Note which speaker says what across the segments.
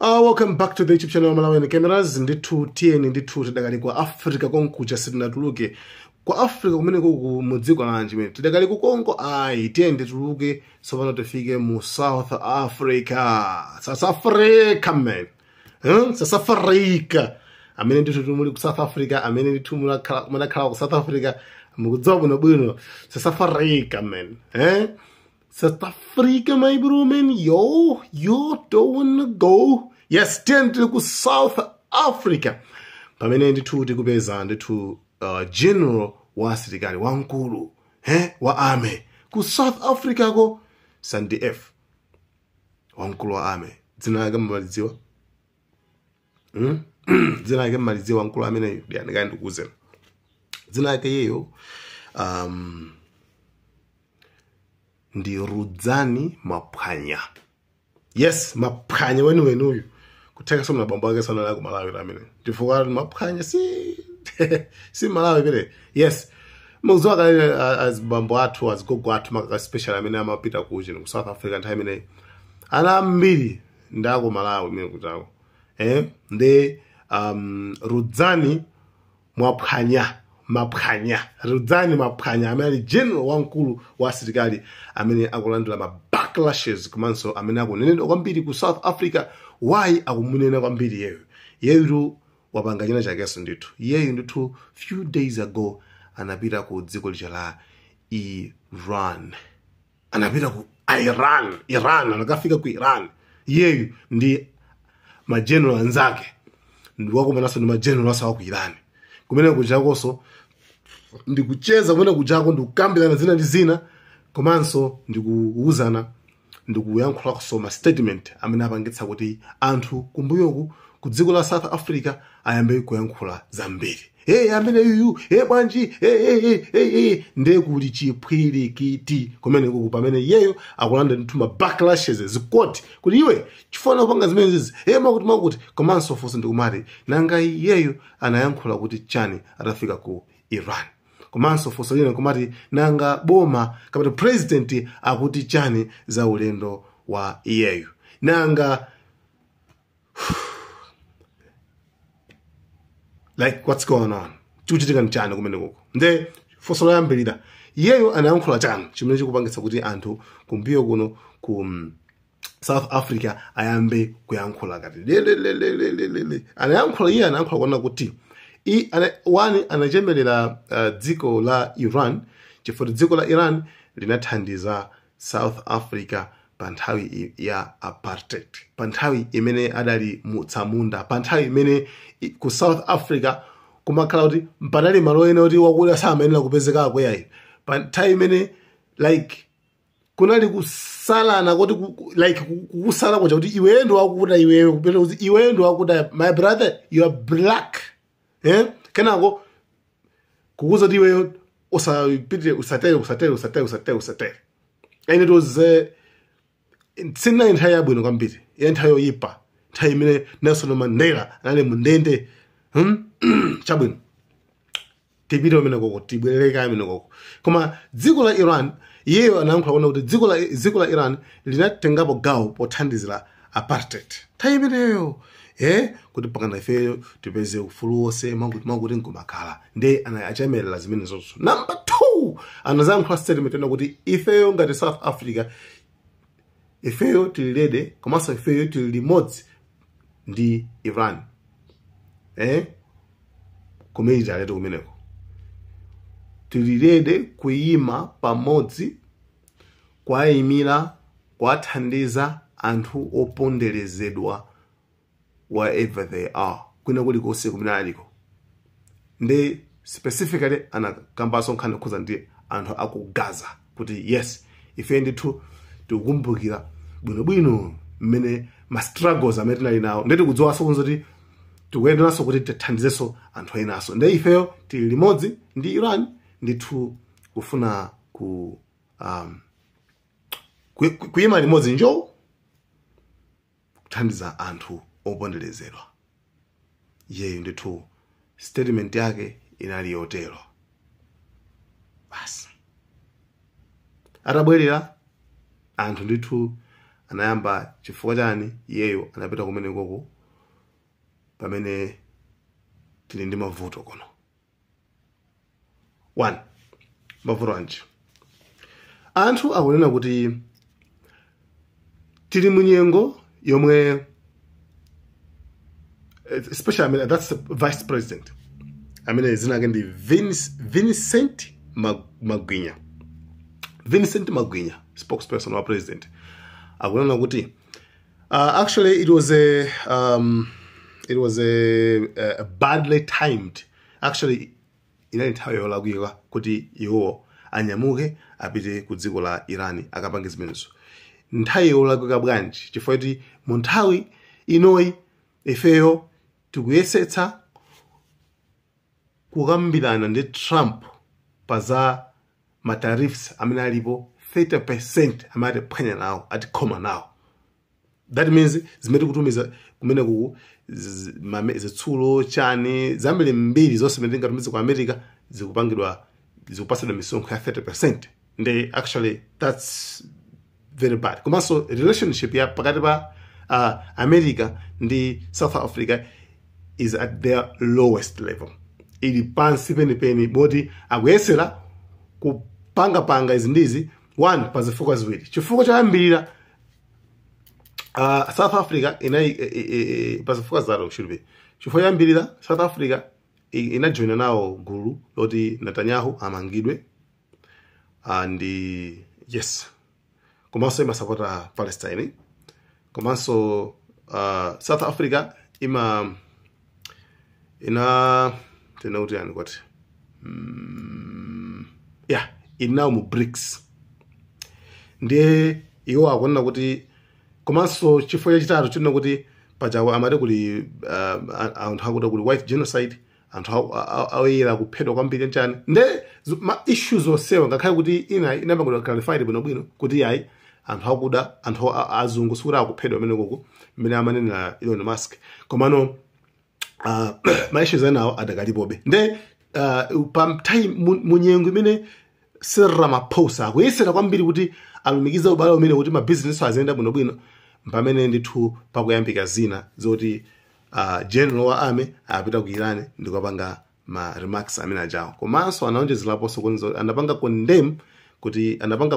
Speaker 1: Welcome back to the YouTube channel Malawi and Cameras. Ndithu TN ndithu tidakali kwa Africa konkucha sitinatuluke kwa Africa kumene ku mudziko lanji mene tidakali ku Congo TN ndituluke sopano tifike mu South Africa. South Africa man. South Africa. Amene ndithu tumuli ku South Africa, amene ndithu munakhala ku South Africa mukudziwa bwino South Africa man. South Africa, my bro, man. Yo, don't wanna go. Yes, TN to South Africa. Pamene ndithu tikupeza ndithu general wa asilikali wankulu, wa army. Ku South Africa ko Sandy F. Wankulu wa army. Dzina lake mmalidziwa? Dzina lake mmalidziwa wankulu amene ndiye ndikuze. Dzina lake yeyo ndi Rudzani Maphwanya. Yes, Maphwanya wenu uyu. Kuteka somna bambo wake sana la ku Malawi lamene. Ndifuka Maphwanya si Malawi pele. Yes. Muzwa kale as bambo athu as gogo athu maka special amene amapita kuje ku South Africa time ine. Ana mbiri ndako Malawi mene kutako. Nde Rudzani Maphwanya. Rudzani Maphwanya amene general wankulu wa asilikali amene akulandula ma backlashes komanso amene akunenedwa kwambiri ku South Africa. Why akumunena kwambiri yeyo? Yeyo wapanga china chakeso ndithu. Yeyo ndithu few days ago anapita ku dziko la Iran. Anapita ku Iran anakafika ku Iran. Yeyo ndi ma general anzake. Ndiwakomanaso ndi ma general asawa ku Iran. Kumene kujakoso ndikucheza kumene kujako ndikukambirana zina ndi zina komanso ndikuuzana ndikuyankhula kusoma statement amene apangitsa kuti anthu kumbuyoku ku dziko la South Africa ayambe kuyankhula zambiri. Amene yuyu bwanji nde kuli chiphwirikiti kumene kuku pamene yeyo akulanda ndithu ma backlashes zikoti kuti iwe chifuna kupanga zimene zizi makuti komanso fonse ndikumati nanga yeyo anayankhula kuti chani atafika ku Iran. Komanso fonse lina kumati nanga boma kapena president akuti chani za ulendo wa yeyo. Nanga like what's going on? Chuchitika nchani kumene kuko. Nde fosolo yambirira yeyo anayankhula chani chimene chikupangitsa kuti anthu kumbiyo kuno ku South Africa ayambe kuyankhula kati. Anayankhula anayankhula kuona kuti anachemelera dziko la Iran chifukwa dziko la Iran linathandiza South Africa pa nthawi ya apartheid. Pa nthawi imene adali mutsamunda, pa nthawi imene ku South Africa kumakhala kuti mpanali malo ena kuti wakuda samayenera kupezeka kweyayi. Pa nthawi imene like kunali kusalana kuti like kusala kuja kuti iwe ndo wakuda iwewe kupita kuti iwe ndo wakuda my brother you are black. Kenako kukuza kuti iweyo usapite usatere. And it was sina nthawi yabwino kwambiri. Nthawi yoyipa. Nthawi imene Nelson Mandela anali mundende. Chabwino. Tibiro amene koko tibwereka amene koko. Koma dziko la Iran yeyo anayankhula kuona kuti dziko la Iran linatengapo gawo pothandizira apartheid. Nthawi imeneyo kuti pakana ifeyo tipeze ufulu wonse makuti nkumakhala. Nde anachamelera zimene zonso. Number 2 anazayankhula statement ena kuti ifeyo ngati South Africa ifeyo tililede komanso ifeyo tililimodzi ndi Iran. Kumene aleto kumeneko. Tililede kuyima pamodzi kwayimira kwathandiza anthu oponderezedwa wherever they are. Kuna kuli kose kumene aliko. Nde specifically anakambaso nkhani khuza ndi anthu aku Gaza kuti yes ife ndithu tikukumbukira bwinobwino mmene ma struggles amene tinali nawo. Ndeti kudziwa sokonzo kuti tikuyenderanso kuti tithandizeso anthu enaso. Nde ifeyo tili limodzi ndi Iran ndithu kufuna kuyima limodzi njo kuthandiza anthu oponderezedwa. Yeyo ndithu statement yake inali yotero. Basi. Atabwerera anthu ndithu anayamba chifukwa chani iyeyo anapita kumene koko pamene tili ndi mavuto kono. 1 mavuto anji anthu akunena kuti tili munyengo yomwe especially that's the vice president amene zina lake ndi Vincent Magwinya. Vincent Magwinya, spokesperson wa president, akunena kuti actually it was a badly timed. Actually inali nthawi yolakwika kuti iwo anyamuke apite ku dziko la Iran akapange zimenezo. Nthawi yolakwika bwanji chifukwa kuti mu nthawi inoyi ifeyo tikuyesetsa kukambirana ndi Trump pa za matariffs amene alipo 30% amene atiphwanya nawo atikhoma nawo. That means zimene kutumiza kumene ku zitsulo chani zambiri mbiri zonse zimene tingatumize ku America zikupasidwa misonkho ya 30%. And actually that's very bad. Komanso relationship ya pakati pa America ndi South Africa is at their lowest level. Ili pansi penipeni bodi akuyesera kupanga izindizi. 1 pa zifukwa ziwiri. Chifukwa choyambirira South Africa pa zifukwa zaro shirube. Chifukwa choyambirira South Africa inajoina nawo gulu loti Netanyahu amangidwe and yes komanso imasapota Palestine. Komanso South Africa ina tena uti yani kwati inawo mu BRICS. Ndiye iwo akuona kuti komanso chifukwa chachitatu chino kuti pajawa amati kuli anthu akuti kuli white genocide, anthu awira kuphedwa kwambiri nchani. Nde ma issues osewa ngakhale kuti inamba kuti clarified bwino kuti yayi anthu akuda anthu azungu sura akuphedwa amene koko mmene amanena Elon Musk. Komano ma issues anawo adakalipobe. Nde pa time munyengo imene Cyril Ramaphosa akuyesera kwambiri kuti alumikiza ubale umene kuti ma business azenda bwino pamene ndithu pakuyambika zina zoti general wa army apita ku Iran ndikupanga ma remarks amene ajawo. Komanso anaonjezeraponso kunzo anapanga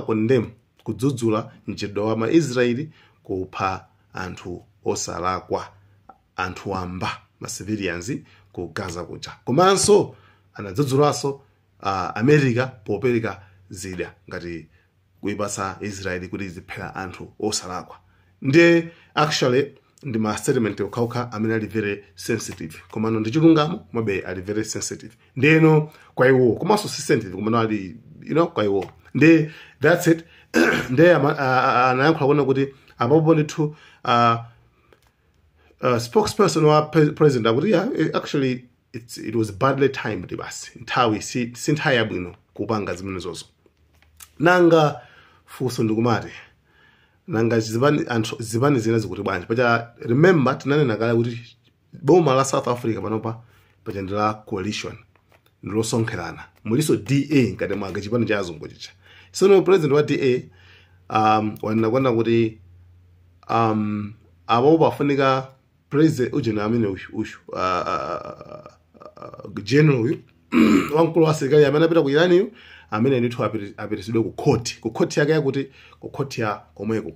Speaker 1: condemn kudzudzula mchitidwe wa Israeli kupha anthu osalakwa, anthu wamba ma civilians ku Gaza kuja. Komanso anadzudzulaso America popereka zida ngati kuipasa Israeli kuti ziphera anthu osalakwa. Nde actually ndi ma statement okauka amene ali very sensitive. Komano ndi chilungamo mabe ali very sensitive. Ndeno kwa iwo komanso si sensitive komano ali kwa iwo. Nde that's it. Nde anayankhula kuona kuti apapo ndithu spokesperson wa president akuti actually it was badly timed basi. Nthawi si nthawi yabwino kupanga zimenezozo. Nanga fuso ndikumati nanga zibani zina zikuti bwanji. Paja remember tinanena kale kuti boma la South Africa panopa paja ndila coalition ndilosonkherana muliso DA ngati mwaga chipani cha azungu chicha. Sono president wa DA wanakwana kuti abo bafunika president ujena amene ushu general uyu wankulu wa serikali amene apita ku Iran amene ndithu apitisidwe ku court yake yakuti ku court ya komweko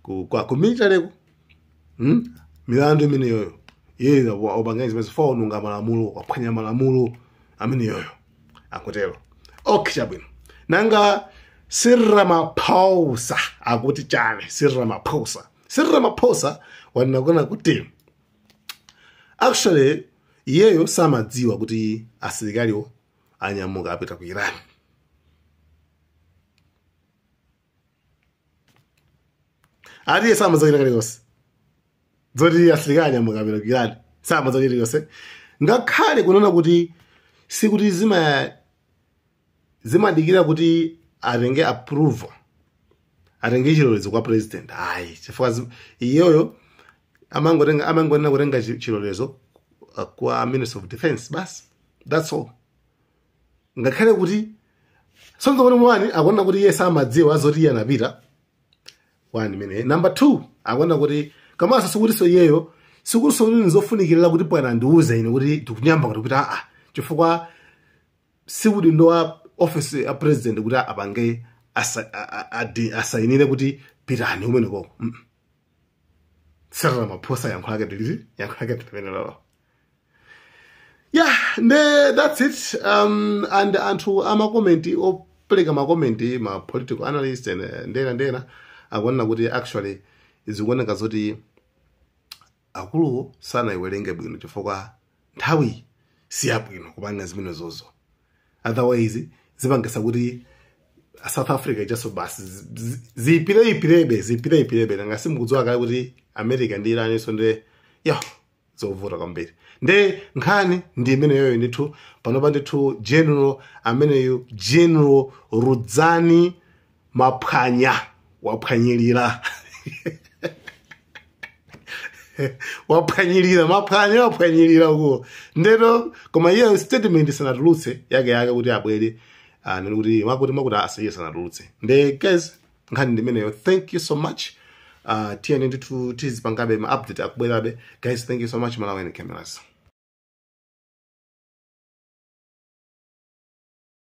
Speaker 1: ku military milandu imene yoyo yeye obanganiza bese faununga malamulo waphwanya malamulo amene yoyo akutero. Okay chabwino. Nanga Cyril Ramaphosa akuti chane. Cyril Ramaphosa wanakona kuti actually iyeyo samadziwa kuti asilikaliwo anyamuka apita ku Iran. Adi samadziwa kale kose. Zoti asilikali anyamuka apita ku Iran. Samadziwa kale kose. Ngakhale kunona kuti sikuti zimadikira kuti atenge approval. Atenge chilolezo kwa president. Ayi, chifukwa iyoyo amangotenga kutenga chilolezo kwa Minister of Defense bas. That's all. Ngakhale kuti sonzo kono mwani akona kuti yesa amadziwa azoti yanapita one imene. Number 2 akuona kuti kamasa sikuliso iyeyo sikuliso kuti nizofunikirira kuti bwana ndiuze ine kuti ndikunyamba kuti kuti chifukwa sikuti ndowa office ya president kuti apange asayinire kuti pitani umeneko. Cyril Ramaphosa yankhulake ndimenelo. Yeah, that's it. And anthu amakomenti opeleka makomenti ma political analyst and ndena akuona kuti actually izikuoneka zoti akulu sana iwerenge bwino chifukwa nthawi siyabwino kupanga zimene zozo. Otherwise zipangisa kuti South Africa just basi zipirebe ngasi mukuzwa kale kuti America ndi Iran so nde zovuta kwambiri. Nde nkhani ndi imene yoyo ndithu panopa ndithu General Rudzani Maphwanya waphwanyirira waphwanyirira uko ndero koma iye statement sanatulutse yake kuti abwere nikuti makuti asiye sanatulutse. Nde guys nkhani ndi imeneyo. Thank you so much. TNN to tizipangabe ma update akubwerabe. Guys, thank you so much. Malawi and cameras.